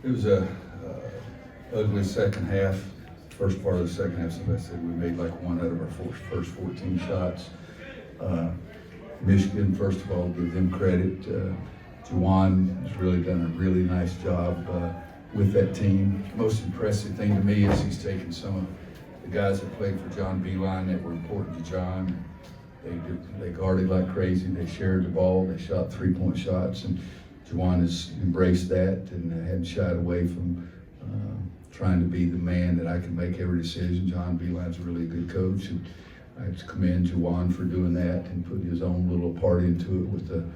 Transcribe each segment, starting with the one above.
It was a ugly second half. First part of the second half, somebody said we made like one out of our first 14 shots. Michigan, first of all, give them credit. Juwan has really done a really nice job with that team. Most impressive thing to me is he's taken some of the guys that played for John Beeline that were important to John. They guarded like crazy. They shared the ball. They shot 3-point shots, and Juwan has embraced that and hadn't shied away from trying to be the man that I can make every decision. John Beeline's a really good coach, and I have to commend Juwan for doing that and putting his own little part into it with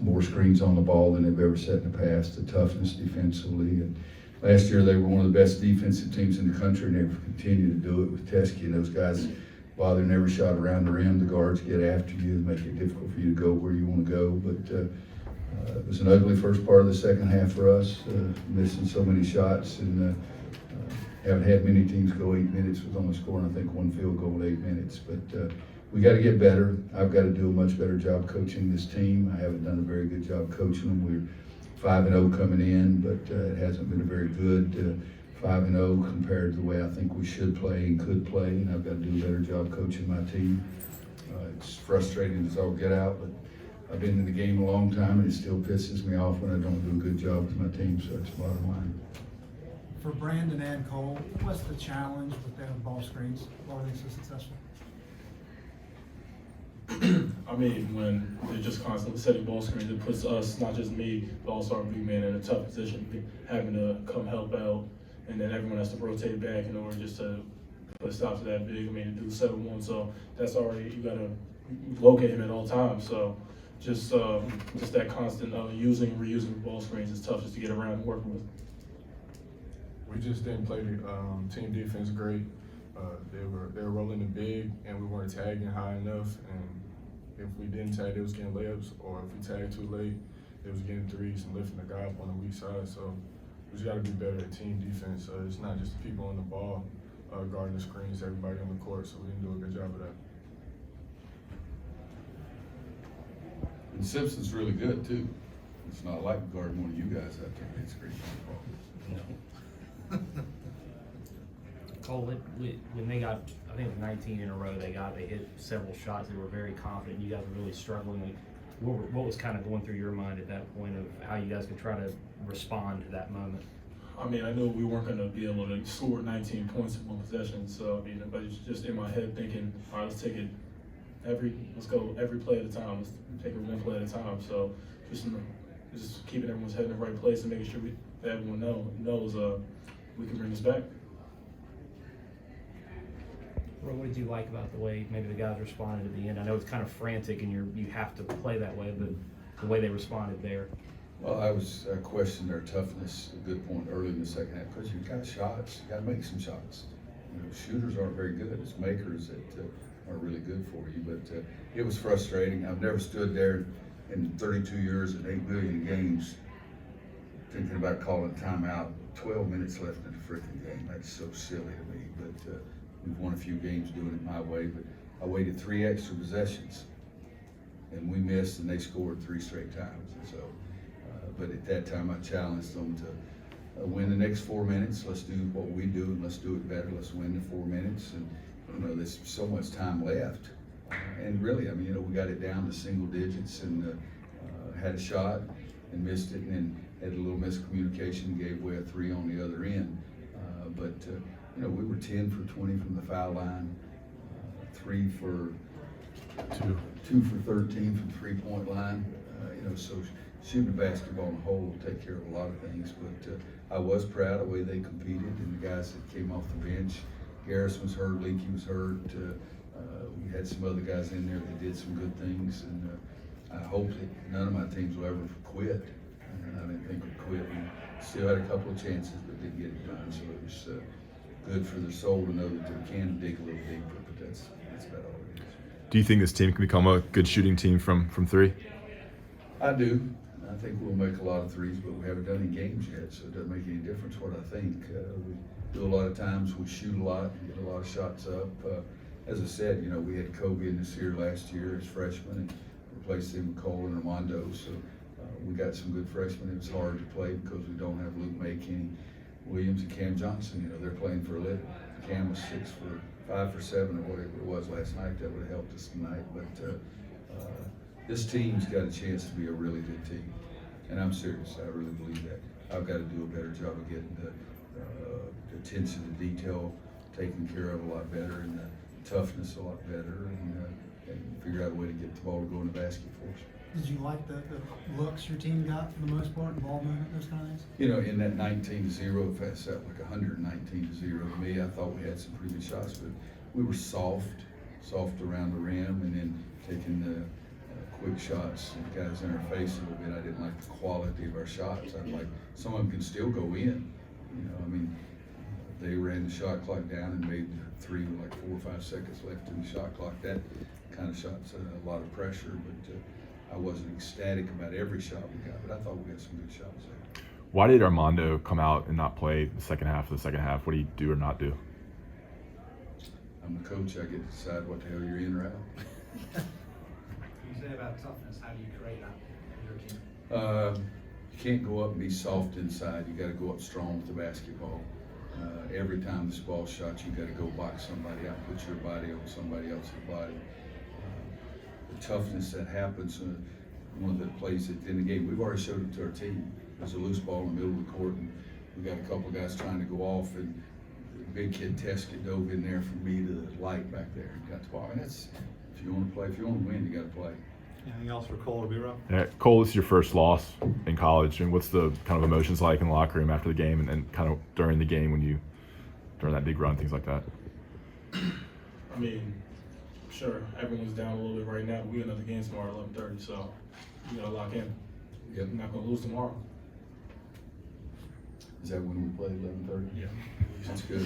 more screens on the ball than they've ever set in the past, the toughness defensively. And last year they were one of the best defensive teams in the country, and they've continued to do it with Teskey and those guys. While they're never shot around the rim, the guards get after you and make it difficult for you to go where you want to go. But it was an ugly first part of the second half for us, missing so many shots, and haven't had many teams go 8 minutes with only scoring, I think, one field goal in 8 minutes. But we got to get better. I've got to do a much better job coaching this team. I haven't done a very good job coaching them. We're 5-0 coming in, but it hasn't been a very good 5-0 compared to the way I think we should play and could play. And I've got to do a better job coaching my team. It's frustrating as all get out, but I've been in the game a long time, and it still pisses me off when I don't do a good job with my team. So that's the bottom line. For Brandon and Cole, what's the challenge with their ball screens? Why are they so successful? I mean, when they're just constantly setting ball screens, it puts us, not just me, but also our big man in a tough position, having to come help out, and then everyone has to rotate back in order just to put a stop to that big. I mean, to do 7-1, so that's already, you gotta locate him at all times. So just that constant using and reusing ball screens is tough just to get around and working with. We just didn't play team defense great. They were rolling the big, and we weren't tagging high enough. And if we didn't tag, they was getting layups, or if we tagged too late, they was getting threes and lifting the guy up on the weak side. So we just got to be better at team defense. It's not just the people on the ball guarding the screens, everybody on the court. So we didn't do a good job of that. And Simpson's really good too. It's not like guarding one of you guys out there hit screens on the ball. Cole, when they got, I think it was 19 in a row, they hit several shots. They were very confident. You guys were really struggling. Like, what was kind of going through your mind at that point of how you guys could try to respond to that moment? I mean, I knew we weren't going to be able to score 19 points in one possession. So, I mean, but it's just in my head thinking, all right, let's go every play at a time. Let's take it one play at a time. So just keeping everyone's head in the right place and making sure everyone knows we can bring this back. What did you like about the way maybe the guys responded at the end? I know it's kind of frantic and you have to play that way, but the way they responded there. Well, I questioned their toughness, a good point early in the second half, because you've got shots, you got to make some shots. You know, shooters aren't very good. It's makers that are really good for you. But it was frustrating. I've never stood there in 32 years and 8 million games thinking about calling a timeout. 12 minutes left in the freaking game. That's so silly to me. But we've won a few games doing it my way. But I waited 3 extra possessions, and we missed, and they scored 3 straight times. And so, but at that time, I challenged them to win the next 4 minutes. Let's do what we do, and let's do it better. Let's win the 4 minutes. And you know, there's so much time left. And really, I mean, you know, we got it down to single digits, and had a shot and missed it, and then had a little miscommunication and gave away a 3 on the other end. But you know, we were 10 for 20 from the foul line, 2 for 13 from 3-point line. You know, so shooting the basketball in the hole will take care of a lot of things. But I was proud of the way they competed, and the guys that came off the bench. Garris was hurt, Leakey was hurt. We had some other guys in there that did some good things, and I hope that none of my teams will ever quit. And I didn't think we'd quit. We still had a couple of chances, but didn't get it done. So it was good for their soul to know that they can dig a little deeper. But that's about all it is. Do you think this team can become a good shooting team from 3? I do. I think we'll make a lot of threes, but we haven't done any games yet, so it doesn't make any difference what I think. We do a lot of times, we shoot a lot, get a lot of shots up. As I said, you know, we had Kobe in this here last year as freshmen and replaced him with Cole and Armando. So we got some good freshmen. It was hard to play because we don't have Luke May, Kenny Williams and Cam Johnson, they're playing for a living. Cam was 5 for 7 or whatever it was last night. That would have helped us tonight. But this team's got a chance to be a really good team. And I'm serious. I really believe that. I've got to do a better job of getting the attention to detail taken care of a lot better, and the toughness a lot better, and figure out a way to get the ball to go in the basket for us. Did you like the looks your team got for the most part, ball movement, those kind of things? In that 19-0, if I felt like 119-0 to me, I thought we had some pretty good shots, but we were soft around the rim, and then taking the quick shots and guys in our face a little bit. I didn't like the quality of our shots. I'd like some of them can still go in. They ran the shot clock down and made 3 with like 4 or 5 seconds left in the shot clock. That kind of shot's a lot of pressure, but I wasn't ecstatic about every shot we got, but I thought we got some good shots there. Why did Armando come out and not play the second half of the second half? What do you do or not do? I'm the coach. I get to decide what the hell you're in or out. You say about toughness, how do you create that in your team? You can't go up and be soft inside. You got to go up strong with the basketball. Every time this ball shot, you got to go box somebody out, put your body on somebody else's body. The toughness that happens, one of the plays at the end of the game, we've already showed it to our team. There's a loose ball in the middle of the court, and we got a couple of guys trying to go off, and the big kid Teskett dove in there from me to the light back there and got the ball. And that's, if you want to play, if you want to win, you got to play. Anything else for Cole or B-Rob? Yeah, Cole, this is your first loss in college, and what's the kind of emotions like in the locker room after the game, and kind of during the game during that big run, things like that? I mean, sure, everyone's down a little bit right now. We got another game tomorrow at 11:30, so we gotta lock in. Yep. We're not gonna lose tomorrow. Is that when we play 11:30? Yeah. That's good.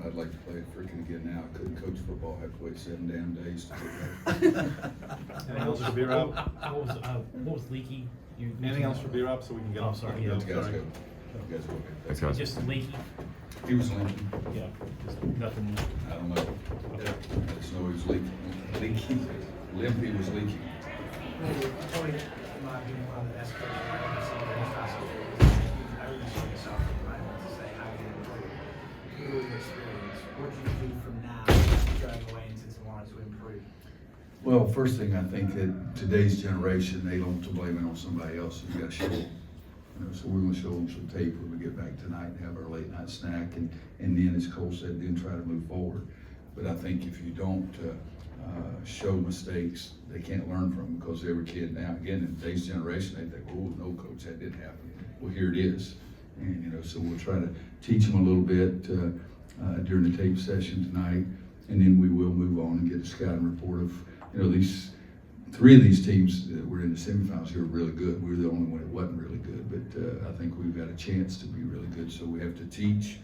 I'd like to play it freaking again now. I couldn't coach football. I have to wait 7 damn days to do that. Anything else for B-Rob? What was leaky? Anything else for B-Rob so we can get Oh, off? sorry, You yeah. guys go. You guys go. Thanks, guys. Just leaky? He was leaking. Yeah, just nothing. I don't know. I just know he was leaking. Limpy was leaking. Probably, in my opinion, one of the best coaches I've ever seen in this fast food. Only for yourself at the moment to say how you improve. With all your experience, what do you do from now going away into tomorrow to improve? Well, first thing, I think that today's generation, they don't to blame it on somebody else. You got to show them. So we're going to show them some tape when we get back tonight and have our late night snack, and then, as Cole said, then try to move forward. But I think if you don't show mistakes, they can't learn from them, because every kid now, again, in today's generation, they think, oh, no, coach, that didn't happen. Well, here it is. And, so we'll try to teach them a little bit during the tape session tonight, and then we will move on and get a scouting report of, these 3 of these teams that were in the semifinals here were really good. We were the only one that wasn't really good, but I think we've got a chance to be really good. So we have to teach,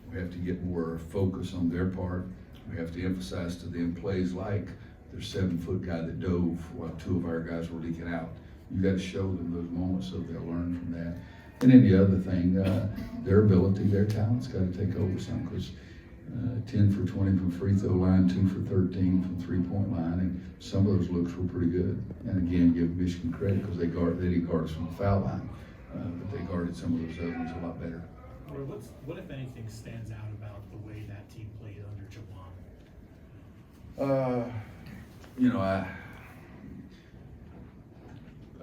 we have to get more focus on their part. We have to emphasize to them plays like their 7-foot guy that dove while 2 of our guys were leaking out. You got to show them those moments so they'll learn from that. And then the other thing, their ability, their talent's got to take over some, because 10 for 20 from free throw line, 2 for 13 from 3-point line, and some of those looks were pretty good. And again, give Michigan credit, because they didn't guard us from the foul line, but they guarded some of those other ones a lot better. What if anything stands out about the way that team played under Jawan?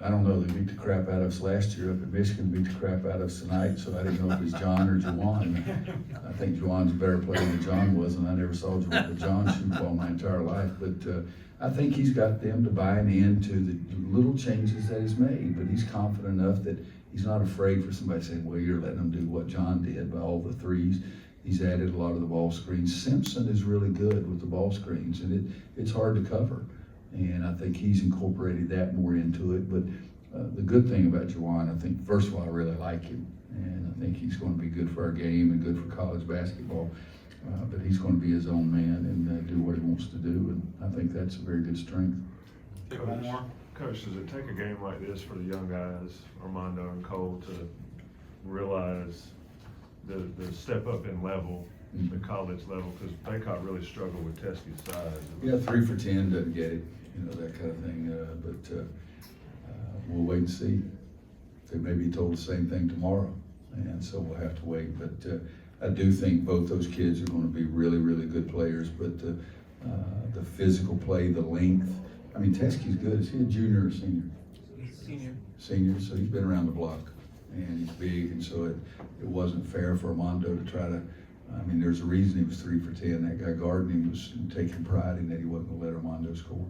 I don't know. They beat the crap out of us last year up at Michigan, beat the crap out of us tonight, so I didn't know if it was John or Jawan. I think Jawan's a better player than John was, and I never saw John shoot the ball my entire life. But I think he's got them to buying into the little changes that he's made, but he's confident enough that he's not afraid for somebody saying, well, you're letting him do what John did by all the threes. He's added a lot of the ball screens. Simpson is really good with the ball screens, and it's hard to cover. And I think he's incorporated that more into it. But the good thing about Jawan, I think, first of all, I really like him. And I think he's going to be good for our game and good for college basketball. But he's going to be his own man and do what he wants to do. And I think that's a very good strength. Take one more. Coach, does it take a game like this for the young guys, Armando and Cole, to realize the step up in level, the college level? Because Baycott really struggled with Teskey's size. Yeah, 3 for 10 doesn't get it, that kind of thing. But we'll wait and see. They may be told the same thing tomorrow. and so we'll have to wait. But I do think both those kids are going to be really, really good players. But the physical play, the length. I mean, Teskey's good. Is he a junior or senior? Senior. Senior, so he's been around the block, and he's big, and so it wasn't fair for Armando to try to. I mean, there's a reason he was 3 for 10. That guy guarding him was taking pride in that he wasn't going to let Armando score.